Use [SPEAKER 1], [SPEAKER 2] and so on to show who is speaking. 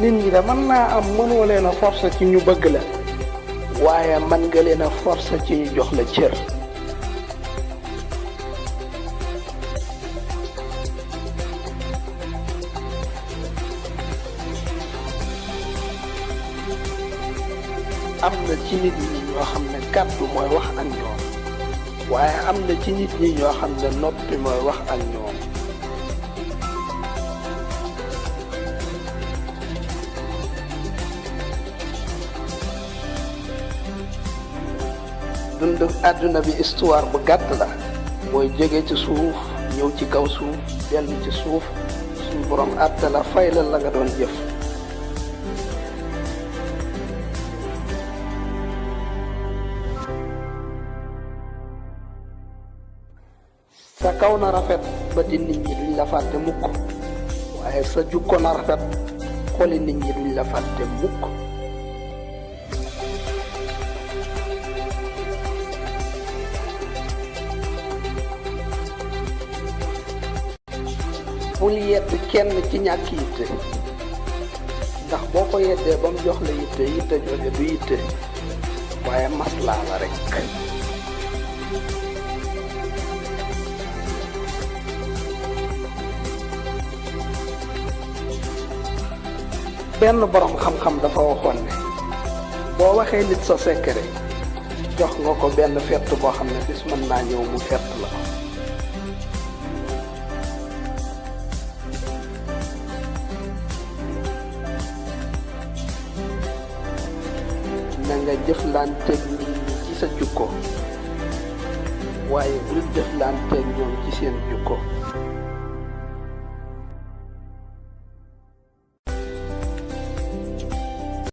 [SPEAKER 1] nit ñi de mën naa am mënoo leen a forcer ci ñu bëgg la waaye mën nga leen a forcer ci ñu jox la cër. am na ci nit ñi ñoo xam ne kàddu mooy wax ak ñoom waaye am na ci nit ñi ñoo xam ne noppi mooy wax ak ñoom. dund àdduna bi histoire bu gàtt la mooy jóge ci suuf ñëw ci kaw suuf dellu ci suuf suñu borom àtte la fay la la nga doon jëf. sa kaw na rafet ba di nit ñi duñ la fàtte mukk waaye sa jukko na rafet xoli nit ñi duñ la fàtte mukk. bul yedd kenn ci ñàkk yitte ndax boo ko yeddee ba mu jox la yitte yitte jooje du yitte waaye maslaa la rek. benn borom xam-xam dafa waxoon ne boo waxee nit sa secret jox nga ko benn fett boo xam ne bis mën naa ñëw mu fett la ko. na nga jëflanteeg nit ñi ci sa jukko waaye bul jëflanteeg ñoom ci seen jukko.